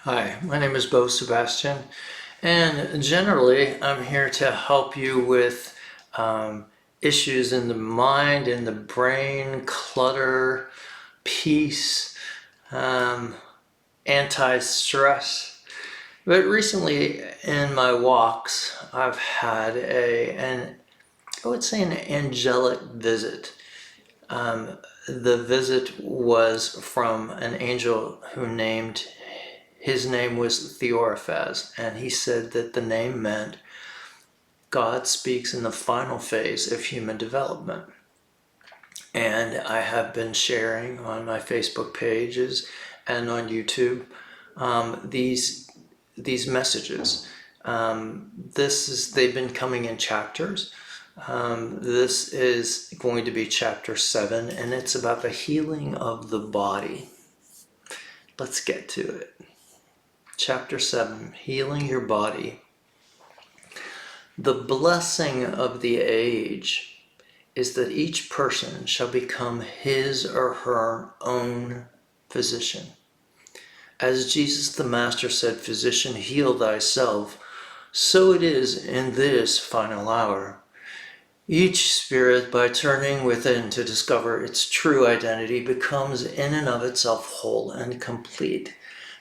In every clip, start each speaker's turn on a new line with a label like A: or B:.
A: Hi, my name is Bo Sebastian, and generally I'm here to help you with issues in the mind, in the brain, clutter, peace, um, anti-stress. But recently in my walks, I've had I would say an angelic visit. The visit was from an angel his name was Theoraphasz, and he said that the name meant God speaks in the final phase of human development. And I have been sharing on my Facebook pages and on YouTube these messages. They've been coming in chapters. This is going to be chapter 7, and it's about the healing of the body. Let's get to it. Chapter 7, Healing Your Body. The blessing of the age is that each person shall become his or her own physician. As Jesus the Master said, "Physician, heal thyself," so it is in this final hour. Each spirit, by turning within to discover its true identity, becomes in and of itself whole and complete.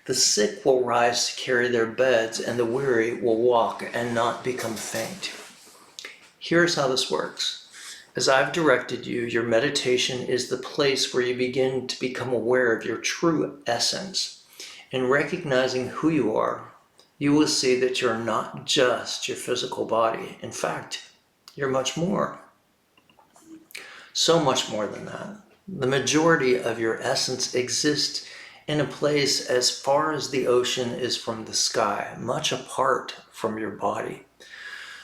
A: The sick will rise to carry their beds, and the weary will walk and not become faint. Here's how this works. As I've directed you, your meditation is the place where you begin to become aware of your true essence. In recognizing who you are, you will see that you're not just your physical body. In fact, you're much more. So much more than that. The majority of your essence exists in a place as far as the ocean is from the sky, much apart from your body.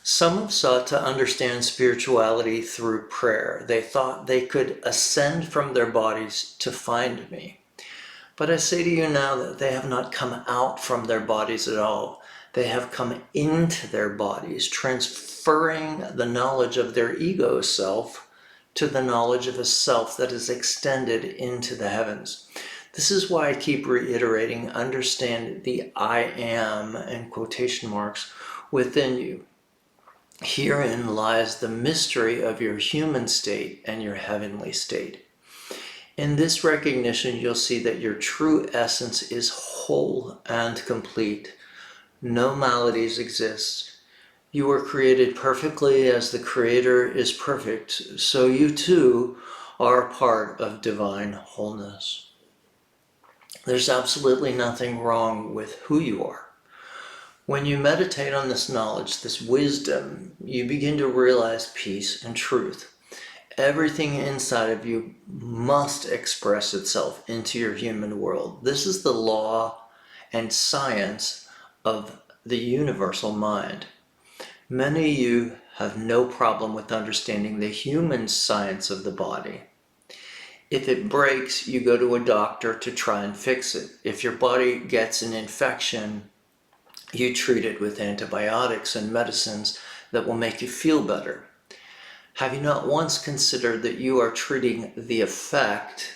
A: Some have sought to understand spirituality through prayer. They thought they could ascend from their bodies to find me. But I say to you now that they have not come out from their bodies at all. They have come into their bodies, transferring the knowledge of their ego self to the knowledge of a self that is extended into the heavens. This is why I keep reiterating, understand the I am, in quotation marks, within you. Herein lies the mystery of your human state and your heavenly state. In this recognition, you'll see that your true essence is whole and complete. No maladies exist. You were created perfectly as the Creator is perfect, so you too are a part of divine wholeness. There's absolutely nothing wrong with who you are. When you meditate on this knowledge, this wisdom, you begin to realize peace and truth. Everything inside of you must express itself into your human world. This is the law and science of the universal mind. Many of you have no problem with understanding the human science of the body. If it breaks, you go to a doctor to try and fix it. If your body gets an infection, you treat it with antibiotics and medicines that will make you feel better. Have you not once considered that you are treating the effect,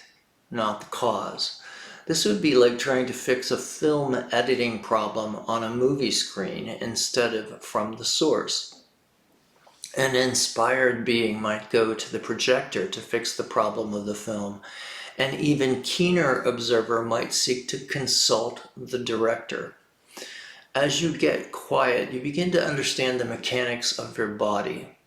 A: not the cause? This would be like trying to fix a film editing problem on a movie screen instead of from the source. An inspired being might go to the projector to fix the problem of the film. An even keener observer might seek to consult the director. As you get quiet, you begin to understand the mechanics of your body.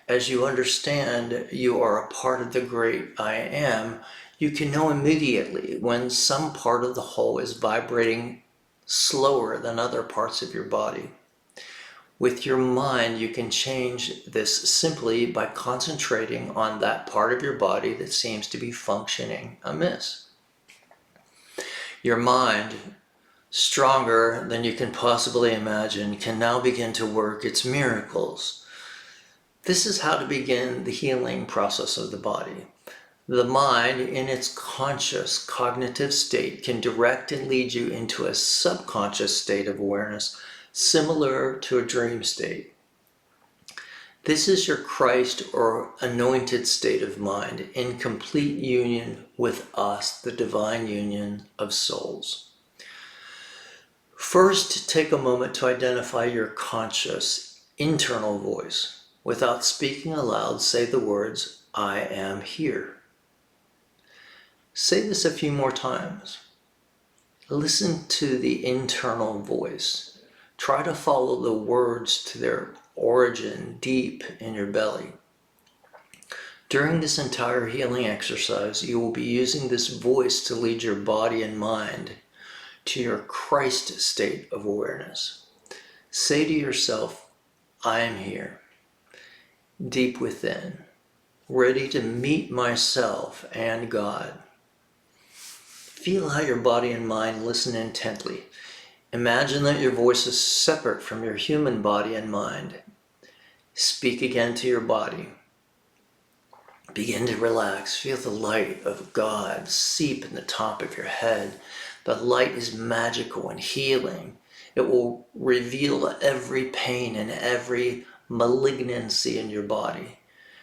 A: As you understand you are a part of the great I am, you can know immediately when some part of the whole is vibrating slower than other parts of your body. With your mind, you can change this simply by concentrating on that part of your body that seems to be functioning amiss. Your mind, stronger than you can possibly imagine, can now begin to work its miracles. This is how to begin the healing process of the body. The mind, in its conscious, cognitive state, can direct and lead you into a subconscious state of awareness, similar to a dream state. This is your Christ or anointed state of mind, in complete union with us, the divine union of souls. First, take a moment to identify your conscious internal voice. Without speaking aloud, say the words, "I am here." Say this a few more times. Listen to the internal voice. Try to follow the words to their origin deep in your belly. During this entire healing exercise, you will be using this voice to lead your body and mind to your Christ state of awareness. Say to yourself, "I am here, deep within, ready to meet myself and God." Feel how your body and mind listen intently. Imagine that your voice is separate from your human body and mind. Speak again to your body. Begin to relax. Feel the light of God seep in the top of your head. The light is magical and healing. It will reveal every pain and every malignancy in your body.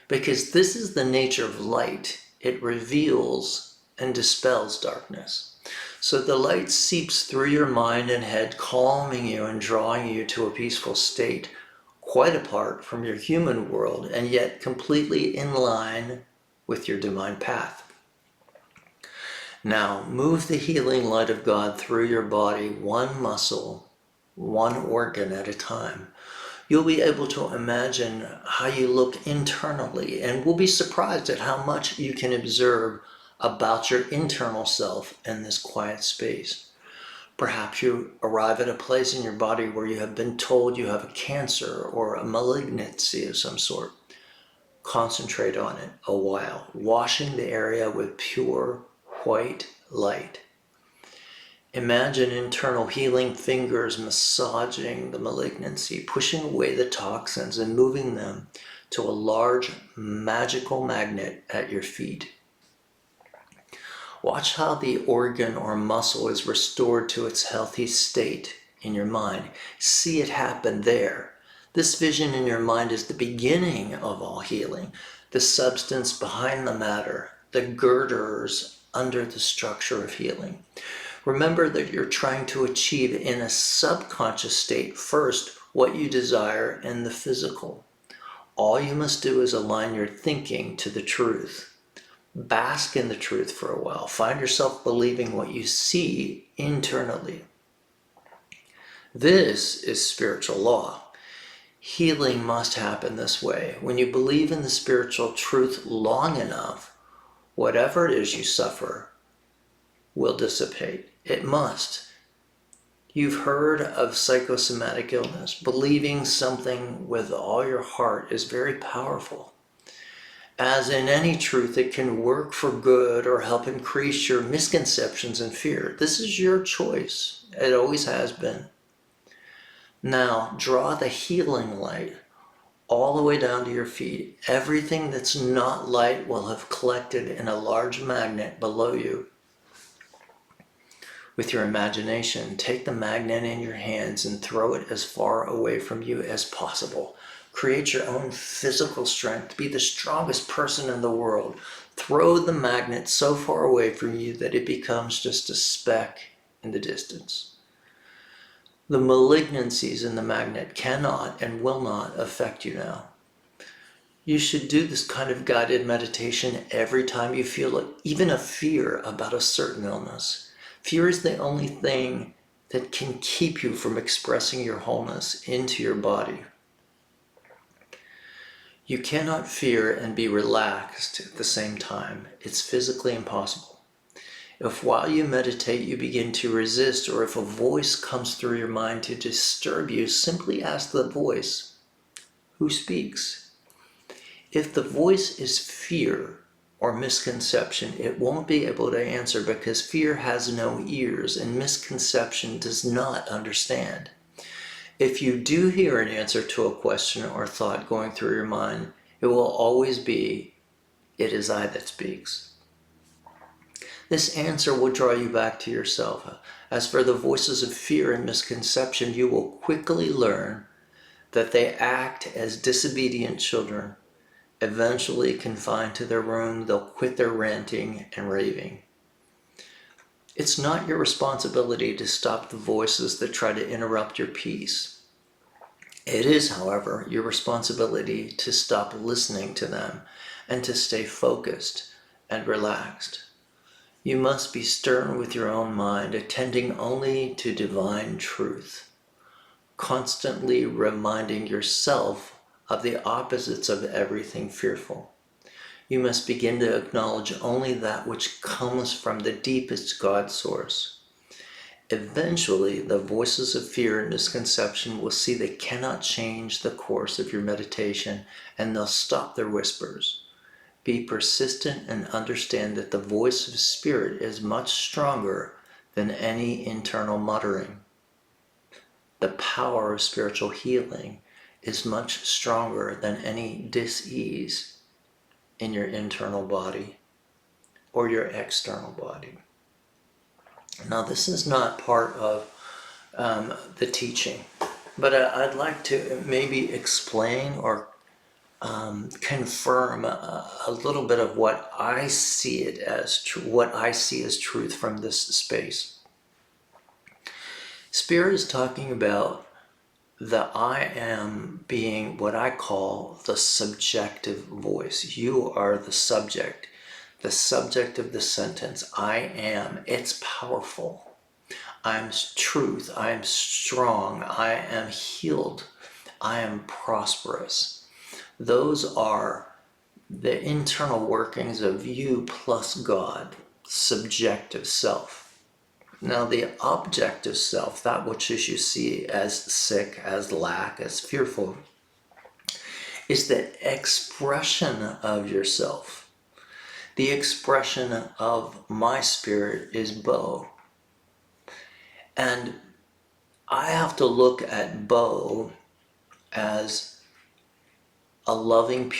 A: Because this is the nature of light. It reveals and dispels darkness. So the light seeps through your mind and head, calming you and drawing you to a peaceful state, quite apart from your human world, and yet completely in line with your divine path. Now, move the healing light of God through your body, one muscle, one organ at a time. You'll be able to imagine how you look internally, and will be surprised at how much you can observe about your internal self in this quiet space. Perhaps you arrive at a place in your body where you have been told you have a cancer or a malignancy of some sort. Concentrate on it a while, washing the area with pure white light. Imagine internal healing fingers massaging the malignancy, pushing away the toxins and moving them to a large magical magnet at your feet. Watch how the organ or muscle is restored to its healthy state in your mind. See it happen there. This vision in your mind is the beginning of all healing, the substance behind the matter, the girders under the structure of healing. Remember that you're trying to achieve in a subconscious state first what you desire in the physical. All you must do is align your thinking to the truth. Bask in the truth for a while. Find yourself believing what you see internally. This is spiritual law. Healing must happen this way. When you believe in the spiritual truth long enough, whatever it is you suffer will dissipate. It must. You've heard of psychosomatic illness. Believing something with all your heart is very powerful. As in any truth, it can work for good or help increase your misconceptions and fear. This is your choice. It always has been. Now, draw the healing light all the way down to your feet. Everything that's not light will have collected in a large magnet below you. With your imagination, take the magnet in your hands and throw it as far away from you as possible. Create your own physical strength. Be the strongest person in the world. Throw the magnet so far away from you that it becomes just a speck in the distance. The malignancies in the magnet cannot and will not affect you now. You should do this kind of guided meditation every time you feel even a fear about a certain illness. Fear is the only thing that can keep you from expressing your wholeness into your body. You cannot fear and be relaxed at the same time. It's physically impossible. If while you meditate you begin to resist, or if a voice comes through your mind to disturb you, simply ask the voice, "Who speaks?" If the voice is fear or misconception, it won't be able to answer, because fear has no ears and misconception does not understand. If you do hear an answer to a question or thought going through your mind, it will always be, "It is I that speaks." This answer will draw you back to yourself. As for the voices of fear and misconception, you will quickly learn that they act as disobedient children. Eventually confined to their room, they'll quit their ranting and raving. It's not your responsibility to stop the voices that try to interrupt your peace. It is, however, your responsibility to stop listening to them and to stay focused and relaxed. You must be stern with your own mind, attending only to divine truth, constantly reminding yourself of the opposites of everything fearful. You must begin to acknowledge only that which comes from the deepest God source. Eventually, the voices of fear and misconception will see they cannot change the course of your meditation, and they'll stop their whispers. Be persistent and understand that the voice of spirit is much stronger than any internal muttering. The power of spiritual healing is much stronger than any dis-ease in your internal body or your external body. Now, this is not part of the teaching, but I'd like to maybe explain or confirm a little bit of what I see it as what I see as truth from this space. Spirit is talking about the I am being what I call the subjective voice. You are the subject of the sentence, I am. It's powerful. I'm truth. I am strong. I am healed. I am prosperous. Those are the internal workings of you plus God, subjective self. Now the objective self, that which is you see as sick, as lack, as fearful, is the expression of yourself. The expression of my spirit is Bo. And I have to look at Bo as a loving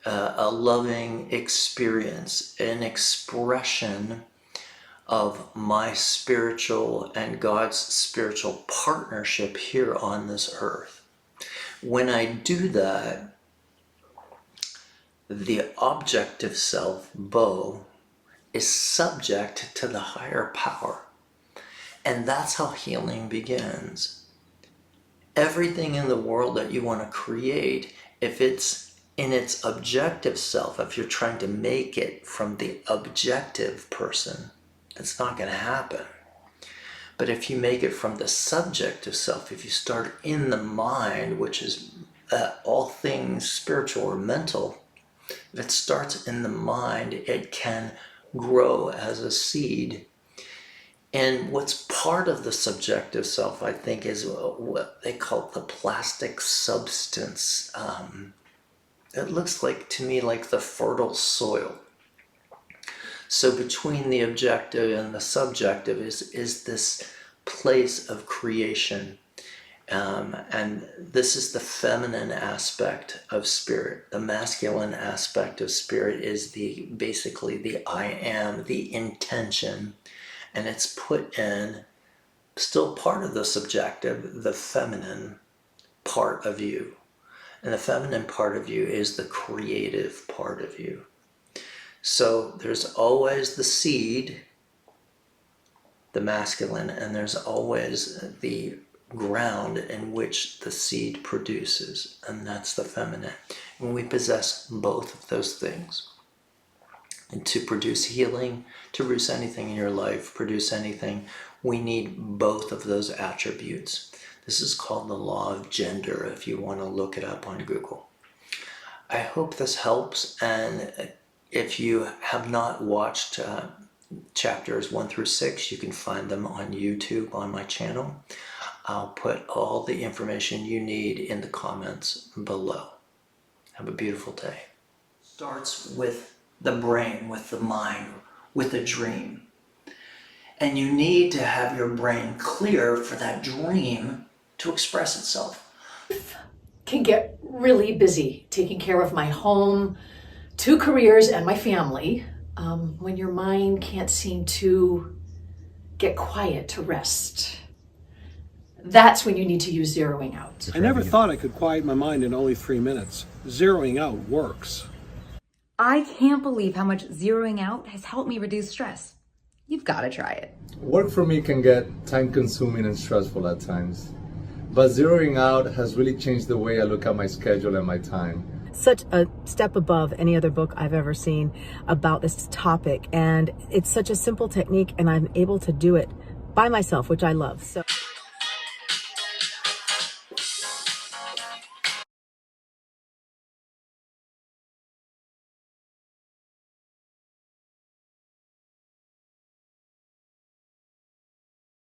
A: a loving experience, an expression of my spiritual and God's spiritual partnership here on this earth. When I do that, the objective self, Bo, is subject to the higher power. And that's how healing begins. Everything in the world that you want to create, if it's in its objective self, if you're trying to make it from the objective person, it's not going to happen. But if you make it from the subjective self, if you start in the mind, which is all things spiritual or mental, if it starts in the mind, it can grow as a seed. And what's part of the subjective self, I think, is what they call the plastic substance. It looks like, to me, like the fertile soil. So between the objective and the subjective is this place of creation. And this is the feminine aspect of spirit. The masculine aspect of spirit is basically the I am, the intention. And it's put in, still part of the subjective, the feminine part of you. And the feminine part of you is the creative part of you. So there's always the seed, the masculine, and there's always the ground in which the seed produces, and that's the feminine. And we possess both of those things. And to produce healing, to produce anything in your life, produce anything, we need both of those attributes. This is called the law of gender, if you want to look it up on Google. I hope this helps, and if you have not watched chapters 1 through 6, you can find them on YouTube on my channel. I'll put all the information you need in the comments below. Have a beautiful day. Starts with the brain, with the mind, with a dream. And you need to have your brain clear for that dream to express itself.
B: Can get really busy taking care of my home, 2 careers, and my family, when your mind can't seem to get quiet to rest. That's when you need to use zeroing out.
C: I never thought I could quiet my mind in only 3 minutes. Zeroing out works.
D: I can't believe how much zeroing out has helped me reduce stress. you've got to try it.
E: Work for me can get time-consuming and stressful at times, but zeroing out has really changed the way I look at my schedule and my time.
F: Such a step above any other book I've ever seen about this topic, and it's such a simple technique, and I'm able to do it by myself, which I love. So